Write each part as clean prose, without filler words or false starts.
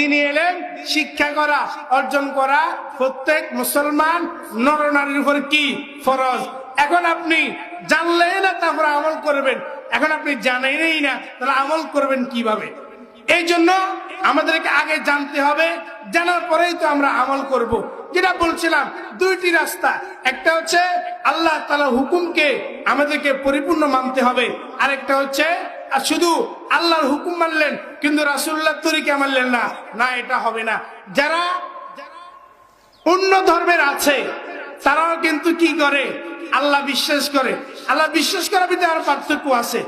দ্বীনি ইলম শিক্ষা করা, অর্জন করা প্রত্যেক মুসলমান নরনারীর উপর কি ফরজ। এখন আপনি জানলেন না, তারপরে আমল করবেন। এখন আপনি জানেনই না, তাহলে আমল করবেন কিভাবে? এই জন্য আমাদেরকে আগে জানতে হবে, জানার পরেই তো আমরা আমল করব। যেটা বলছিলাম, দুইটি রাস্তা। একটা হচ্ছে আল্লাহ তাআলার হুকুমকে আমাদেরকে পরিপূর্ণ মানতে হবে, আরেকটা হচ্ছে শুধু আল্লাহর হুকুম মানলেন কিন্তু রাসূলুল্লাহর তরিকা মানলেন না, না এটা হবে না। যারা অন্য ধর্মের আছে তারাও কিন্তু কি করে, আল্লাহ বিশ্বাস করে। আল্লাহ বিশ্বাস করার ভিতরে আর পার্থক্য আছে।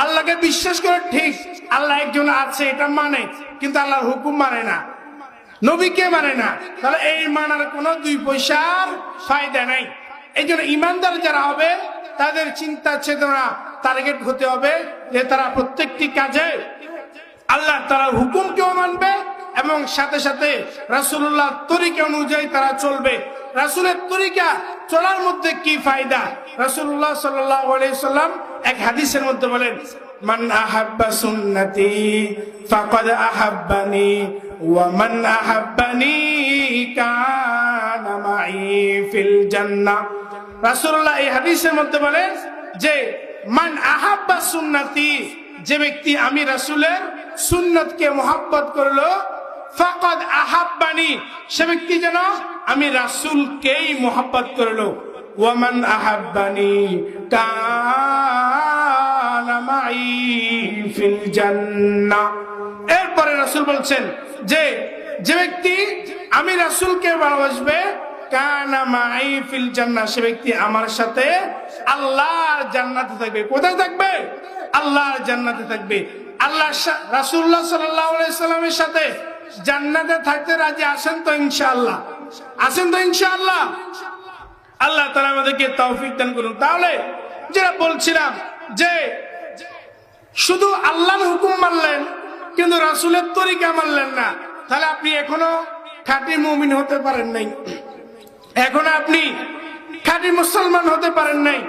আল্লাহকে বিশ্বাস করে ঠিক, আল্লাহ একজন আছে এটা মানে, কিন্তু আল্লাহর হুকুম মানে না, নবীকে মানে না। তাহলে এই মানার কোনো দুই পয়সার ফায়দা নাই। এই জন্য ইমানদার যারা হবে তাদের চিন্তা চেতনা টার্গেট হতে হবে যে তারা প্রত্যেকটি কাজে আল্লাহ তাআলার হুকুমকেও মানবে এবং সাথে সাথে রাসূলুল্লাহর তরিকা অনুযায়ী তারা চলবে। রাসূলের তরিকা চলার মধ্যে কি ফায়দা? রাসূলুল্লাহ সাল্লাল্লাহু আলাইহি সাল্লাম এক হাদিসের মধ্যে বলেন, মান আহাব্বা সুন্নতি ফাকাদ আহাব্বানি ওয়া মান আহাব্বানি কানা মাই ফিল জান্নাহ। রাসূলুল্লাহ এই হাদিসের মধ্যে বলেন যে মান আহাব্বা সুন্নতি, যে ব্যক্তি আমি রাসূলের সুন্নতকে মুহাব্বত করলো, ফাকাদ আহাব্বানি, সে ব্যক্তি যেন আমি রাসূলকেই মুহাব্বত করলো। ওয়া মান আহাব্বানি কানা মাই ফিল জান্নাহ। এরপরে রাসূল বলছেন যে যে ব্যক্তি আমি রাসূলকে ভালোবাসবে, কানা মাই ফিল জান্নাহ, সে ব্যক্তি আমার সাথে আল্লাহর জান্নাতে থাকবে। কোথায় থাকবে? আল্লাহর জান্নাতে থাকবে। আল্লাহ রাসূলুল্লাহ সাল্লাল্লাহু আলাইহি সাল্লামের সাথে জান্নাতে থাকতে রাজি আছেন তো ইনশাআল্লাহ? আছেন তো ইনশাআল্লাহ? আল্লাহ তাআলা আমাদেরকে তৌফিক দান করুন। তাহলে যেটা বলছিলাম যে শুধু আল্লাহর হুকুম মানলেন কিন্তু রাসূলের তরিকা মানলেন না, তাহলে আপনি এখনো খাঁটি মুমিন হতে পারেন নাই, এখনো আপনি খাঁটি মুসলমান হতে পারেন নাই।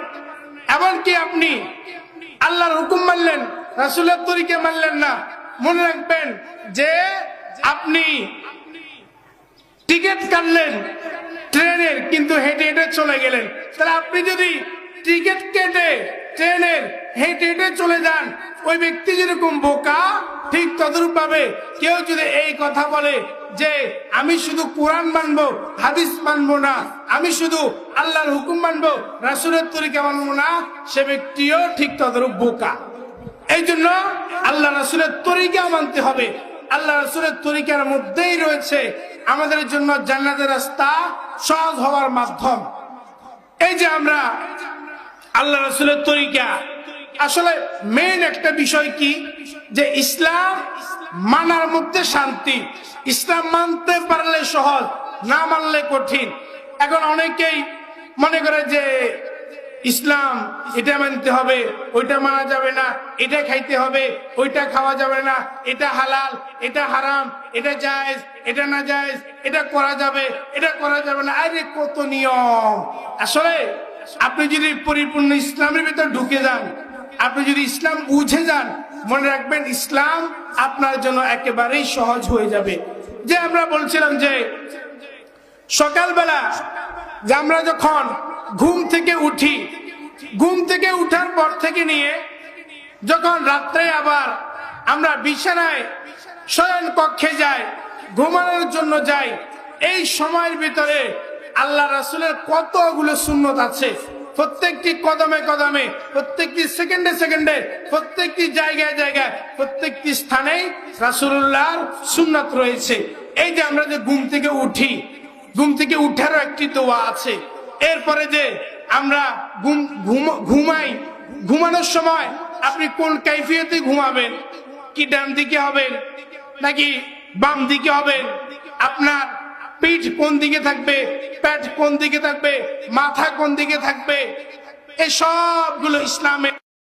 এমনকি আপনি আল্লাহর হুকুম মানলেন, রাসূলের তরিকা মানলেন না। মনে রাখবেন যে আপনি টিকিট কাটলেন ট্রেনের, কিন্তু হেঁটে হেঁটে চলে গেলেন। তাহলে আপনি যদি টিকিট কেটে ট্রেনের হেঁটে হেঁটে চলে যান, ওই ব্যক্তি যেরকম বোকা, ঠিক তদ্রূপ ভাবে কেউ যদি এই কথা বলে যে আমি শুধু কোরআন মানবো, হাদিস মানবো না, আমি শুধু আল্লাহর হুকুম মানবো, রাসূলের তরিকা মানবো না, সে ব্যক্তিও ঠিক তদ্রূপ বোকা। এই জন্য আল্লাহ রাসূলের তরিকা মানতে হবে। আল্লাহ রাসূলের তরিকার মধ্যেই রয়েছে আমাদের জন্য জান্নাতের রাস্তা সহজ হওয়ার মাধ্যম। এই যে আমরা আল্লাহ রাসূলের তরিকা, আসলে মেইন একটা বিষয় কি, যে ইসলাম মানার মধ্যে শান্তি। ইসলাম মানতে পারলে সহজ, না মানলে কঠিন। এখন অনেকেই মনে করে যে ইসলাম এটা মানতে হবে, ওইটা মানা যাবে না, এটা খাইতে হবে, ওইটা খাওয়া যাবে না, এটা হালাল, এটা হারাম, এটা জায়েজ, এটা না জায়েজ, এটা করা যাবে, এটা করা যাবে না। আরে কত নিয়ম! আসলে আপনি যদি পরিপূর্ণ ইসলামের ভিতর ঢুকে যান, আপনি যদি ইসলাম বুঝে যান, মনে রাখবেন ইসলাম আপনার জন্য একেবারেই সহজ হয়ে যাবে। যে আমরা বলছিলাম যে সকালবেলা যে আমরা যখন ঘুম থেকে উঠি, ঘুম থেকে উঠার পর থেকে নিয়ে যখন রাত্রে আবার আমরা বিছানায় শয়ন কক্ষে যাই, ঘুমানোর জন্য যাই, এই সময়ের ভিতরে আল্লাহ রাসূলের কতগুলো সুন্নত আছে। প্রত্যেকটি কদমে কদমে, প্রত্যেকটি সেকেন্ডে সেকেন্ডে, প্রত্যেকটি জায়গায় জায়গায়, প্রত্যেকটি স্থানেই রাসূলুল্লাহর সুন্নাত রয়েছে। এই যে আমরা যে ঘুম থেকে উঠি, ঘুম থেকে উঠারও একটি দোয়া আছে। এরপরে যে আমরা ঘুমাই, ঘুমানোর সময় আপনি কোন কাইফিয়তে ঘুমাবেন, কি ডান দিকে হবেন নাকি বাম দিকে হবেন, আপনার পিঠ কোন দিকে থাকবে, পেট কোন দিকে থাকবে, মাথা কোন দিকে থাকবে, এই সবগুলো ইসলামে